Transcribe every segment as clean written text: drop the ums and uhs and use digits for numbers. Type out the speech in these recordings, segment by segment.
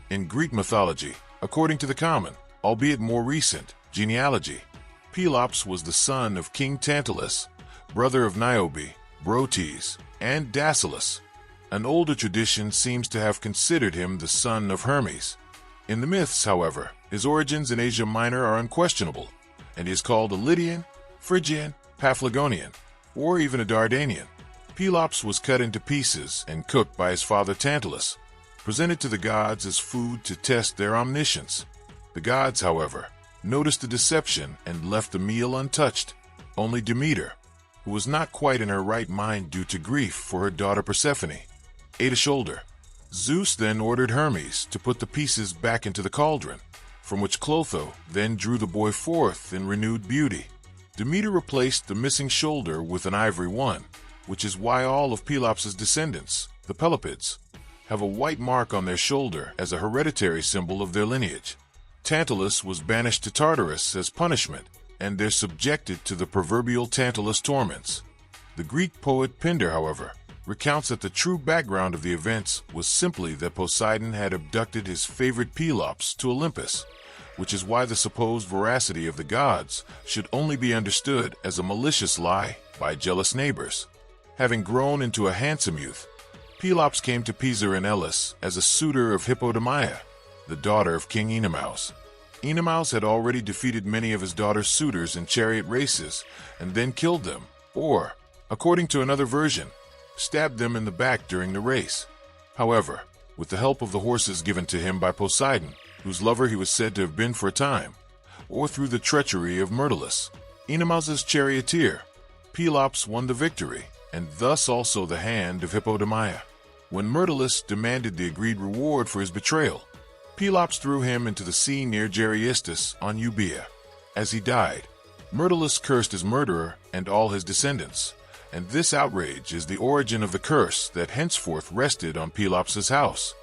In Greek mythology, according to the common, albeit more recent, genealogy, Pelops was the son of King Tantalus, brother of Niobe, Brotes, and Dascylus. An older tradition seems to have considered him the son of Hermes. In the myths, however, his origins in Asia Minor are unquestionable, and he is called a Lydian, Phrygian, Paphlagonian, or even a Dardanian. Pelops was cut into pieces and cooked by his father Tantalus, presented to the gods as food to test their omniscience. The gods, however, noticed the deception and left the meal untouched. Only Demeter, who was not quite in her right mind due to grief for her daughter Persephone, ate a shoulder. Zeus then ordered Hermes to put the pieces back into the cauldron, from which Clotho then drew the boy forth in renewed beauty. Demeter replaced the missing shoulder with an ivory one, which is why all of Pelops's descendants, the Pelopids, have a white mark on their shoulder as a hereditary symbol of their lineage. Tantalus was banished to Tartarus as punishment, and they're subjected to the proverbial Tantalus torments. The Greek poet Pindar, however, recounts that the true background of the events was simply that Poseidon had abducted his favorite Pelops to Olympus, which is why the supposed veracity of the gods should only be understood as a malicious lie by jealous neighbors. Having grown into a handsome youth, Pelops came to Pisa in Elis as a suitor of Hippodamia, the daughter of King Oenomaus. Oenomaus had already defeated many of his daughter's suitors in chariot races and then killed them, or, according to another version, stabbed them in the back during the race. However, with the help of the horses given to him by Poseidon, whose lover he was said to have been for a time, or through the treachery of Myrtilus, Oenomaus's charioteer, Pelops won the victory, and thus also the hand of Hippodamia. When Myrtilus demanded the agreed reward for his betrayal, Pelops threw him into the sea near Gereistus on Euboea. As he died, Myrtilus cursed his murderer and all his descendants, and this outrage is the origin of the curse that henceforth rested on Pelops's house.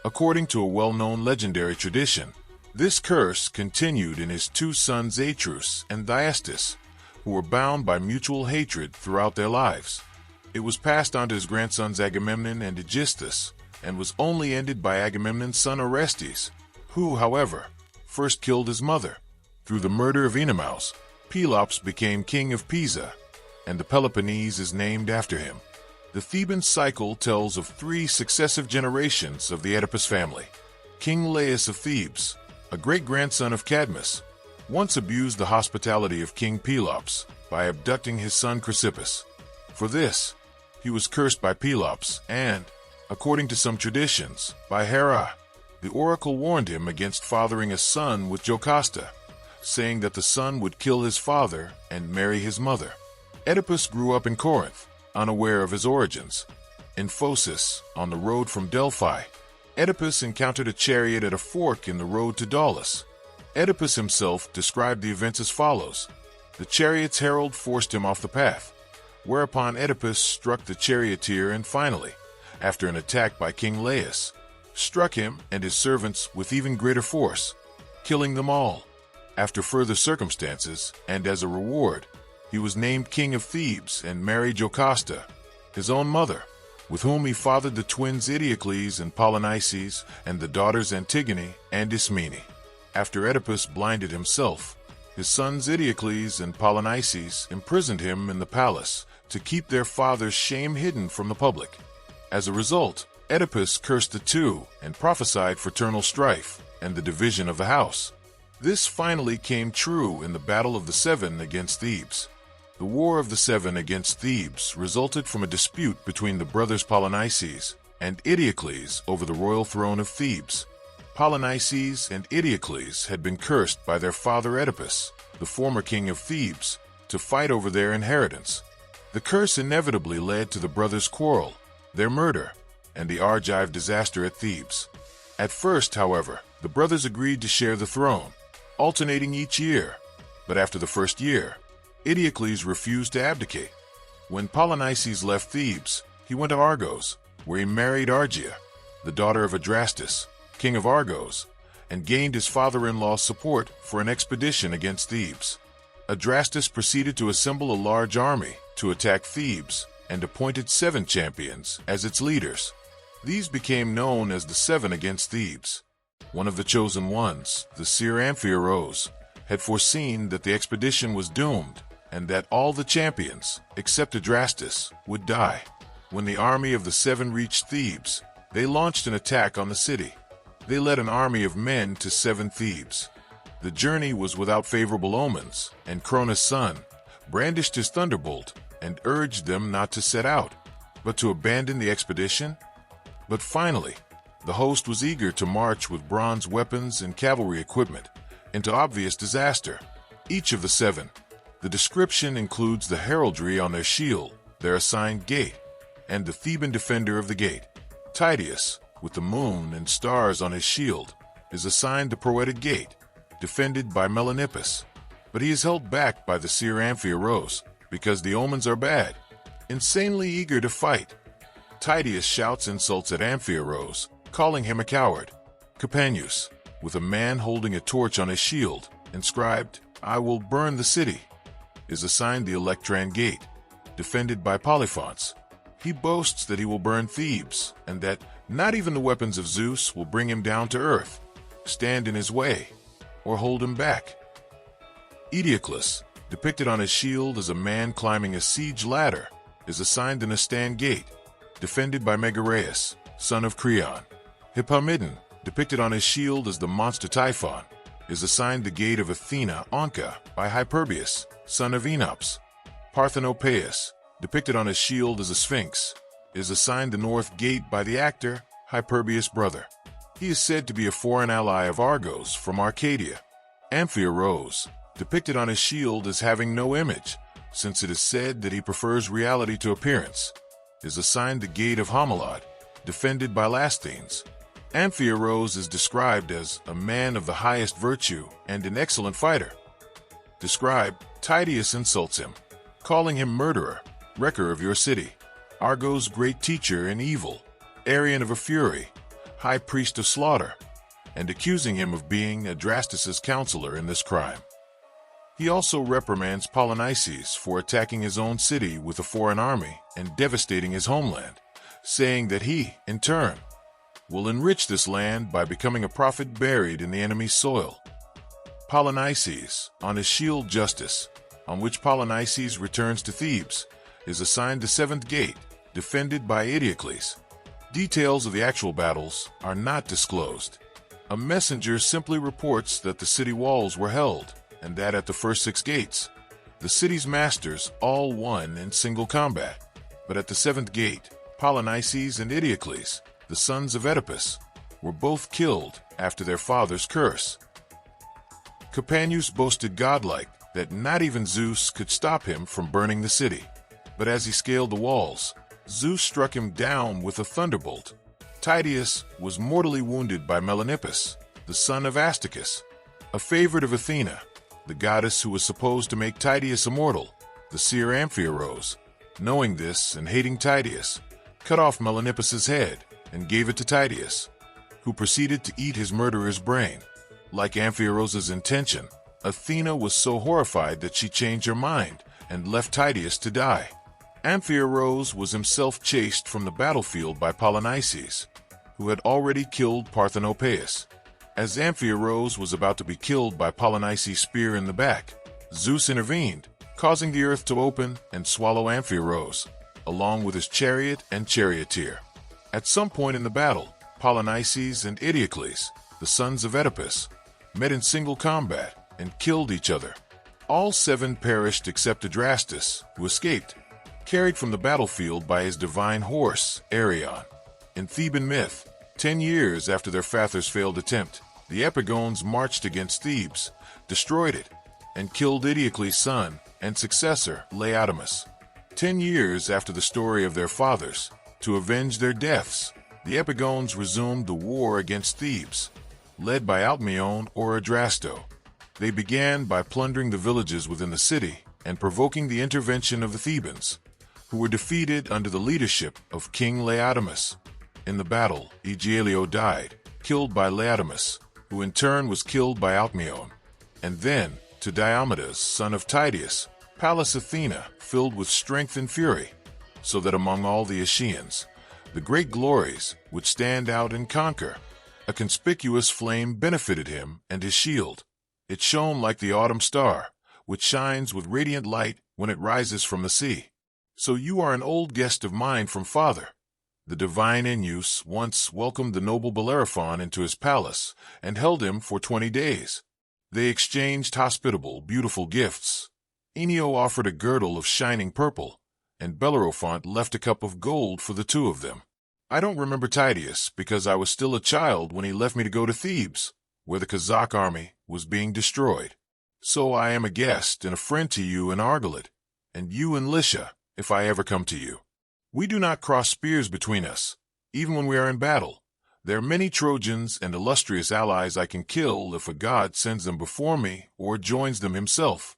According to a well-known legendary tradition, this curse continued in his two sons Atreus and Thyestes, who were bound by mutual hatred throughout their lives. It was passed on to his grandsons Agamemnon and Aegisthus, and was only ended by Agamemnon's son Orestes, who, however, first killed his mother. Through the murder of Oenomaus, Pelops became king of Pisa, and the Peloponnese is named after him. The Theban cycle tells of 3 successive generations of the Oedipus family. King Laius of Thebes, a great-grandson of Cadmus, once abused the hospitality of King Pelops by abducting his son Chrysippus. For this, he was cursed by Pelops and, according to some traditions, by Hera. The oracle warned him against fathering a son with Jocasta, saying that the son would kill his father and marry his mother. Oedipus grew up in Corinth, unaware of his origins. In Phocis, on the road from Delphi, Oedipus encountered a chariot at a fork in the road to Daulis. Oedipus himself described the events as follows. The chariot's herald forced him off the path, whereupon Oedipus struck the charioteer and finally, after an attack by King Laius, struck him and his servants with even greater force, killing them all. After further circumstances, and as a reward, he was named king of Thebes and married Jocasta, his own mother, with whom he fathered the twins Eteocles and Polynices and the daughters Antigone and Ismene. After Oedipus blinded himself, his sons Eteocles and Polynices imprisoned him in the palace to keep their father's shame hidden from the public. As a result, Oedipus cursed the two and prophesied fraternal strife and the division of the house. This finally came true in the Battle of the Seven against Thebes. The War of the Seven against Thebes resulted from a dispute between the brothers Polynices and Eteocles over the royal throne of Thebes. Polynices and Eteocles had been cursed by their father Oedipus, the former king of Thebes, to fight over their inheritance. The curse inevitably led to the brothers' quarrel, their murder, and the Argive disaster at Thebes. At first, however, the brothers agreed to share the throne, alternating each year, but after the first year, Eteocles refused to abdicate. When Polynices left Thebes, he went to Argos, where he married Argia, the daughter of Adrastus, king of Argos, and gained his father-in-law's support for an expedition against Thebes. Adrastus proceeded to assemble a large army to attack Thebes and appointed 7 champions as its leaders. These became known as the Seven against Thebes. One of the chosen ones, the seer Amphiorose, had foreseen that the expedition was doomed and that all the champions, except Adrastus, would die. When the army of the seven reached Thebes, they launched an attack on the city. They led an army of men to 7 Thebes. The journey was without favorable omens, and Cronus' son brandished his thunderbolt and urged them not to set out, but to abandon the expedition. But finally, the host was eager to march with bronze weapons and cavalry equipment into obvious disaster. Each of the 7. The description includes the heraldry on their shield, their assigned gate, and the Theban defender of the gate. Tydeus, with the moon and stars on his shield, is assigned the poetic gate, defended by Melanippus. But he is held back by the seer Amphiorose because the omens are bad. Insanely eager to fight, Tydeus shouts insults at Amphiorose, calling him a coward. Capaneus, with a man holding a torch on his shield, inscribed, "I will burn the city," is assigned the Electran Gate, defended by Polyphontes. He boasts that he will burn Thebes, and that not even the weapons of Zeus will bring him down to earth, stand in his way, or hold him back. Oedipus, depicted on his shield as a man climbing a siege ladder, is assigned the Nestan Gate, defended by Megareus, son of Creon. Hippomedon, depicted on his shield as the monster Typhon, is assigned the Gate of Athena Onca by Hyperbius, son of Enops. Parthenopaeus, depicted on his shield as a sphinx, is assigned the North Gate by the actor Hyperbius' brother. He is said to be a foreign ally of Argos from Arcadia. Amphiorose, depicted on his shield as having no image, since it is said that he prefers reality to appearance, is assigned the Gate of Homelod, defended by Lasthenes. Amphiorose is described as a man of the highest virtue and an excellent fighter. Described, Tydeus insults him, calling him murderer, wrecker of your city, Argos' great teacher in evil, Arian of a fury, high priest of slaughter, and accusing him of being Adrastus' counselor in this crime. He also reprimands Polynices for attacking his own city with a foreign army and devastating his homeland, saying that he, in turn, will enrich this land by becoming a prophet buried in the enemy's soil. Polynices, on his shield Justice, on which Polynices returns to Thebes, is assigned the 7th Gate, defended by Oedipus. Details of the actual battles are not disclosed. A messenger simply reports that the city walls were held, and that at the first 6 gates, the city's masters all won in single combat. But at the 7th gate, Polynices and Oedipus, the sons of Oedipus, were both killed after their father's curse. Capaneus boasted godlike that not even Zeus could stop him from burning the city. But as he scaled the walls, Zeus struck him down with a thunderbolt. Tydeus was mortally wounded by Melanippus, the son of Astacus, a favorite of Athena, the goddess who was supposed to make Tydeus immortal. The seer Amphiorose, knowing this and hating Tydeus, cut off Melanippus's head and gave it to Tydeus, who proceeded to eat his murderer's brain. Like Amphiorose's intention, Athena was so horrified that she changed her mind and left Tydeus to die. Amphiorose was himself chased from the battlefield by Polynices, who had already killed Parthenopaeus. As Amphiorose was about to be killed by Polynices' spear in the back, Zeus intervened, causing the earth to open and swallow Amphiorose, along with his chariot and charioteer. At some point in the battle, Polynices and Oedipus, the sons of Oedipus, met in single combat and killed each other. All 7 perished except Adrastus, who escaped, carried from the battlefield by his divine horse, Arion. In Theban myth, 10 years after their father's failed attempt, the Epigones marched against Thebes, destroyed it, and killed Oedipus' son and successor, Laodamas. 10 years after the story of their fathers, to avenge their deaths, the Epigones resumed the war against Thebes, led by Alcmaeon or Adrasto. They began by plundering the villages within the city and provoking the intervention of the Thebans, who were defeated under the leadership of King Laodamas. In the battle, Egialio died, killed by Laodamas, who in turn was killed by Alcmaeon. And then, to Diomedes, son of Tydeus, Pallas Athena, filled with strength and fury, so that among all the Achaeans, the great glories would stand out and conquer. A conspicuous flame benefited him and his shield. It shone like the autumn star, which shines with radiant light when it rises from the sea. So you are an old guest of mine from father. The divine Ennius once welcomed the noble Bellerophon into his palace and held him for 20 days. They exchanged hospitable, beautiful gifts. Ennio offered a girdle of shining purple, and Bellerophon left a cup of gold for the two of them. I don't remember Titius because I was still a child when he left me to go to Thebes, where the Kazakh army was being destroyed. So I am a guest and a friend to you in Argolit, and you in Lycia, if I ever come to you. We do not cross spears between us, even when we are in battle. There are many Trojans and illustrious allies I can kill if a god sends them before me or joins them himself,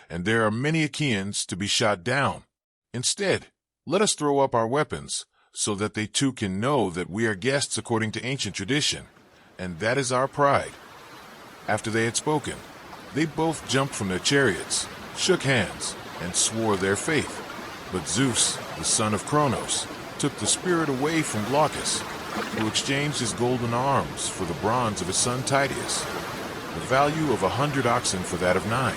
and there are many Achaeans to be shot down. Instead, let us throw up our weapons, so that they too can know that we are guests according to ancient tradition, and that is our pride." After they had spoken, they both jumped from their chariots, shook hands, and swore their faith. But Zeus, the son of Cronos, took the spirit away from Glaucus, who exchanged his golden arms for the bronze of his son Titius, the value of 100 oxen for that of 9.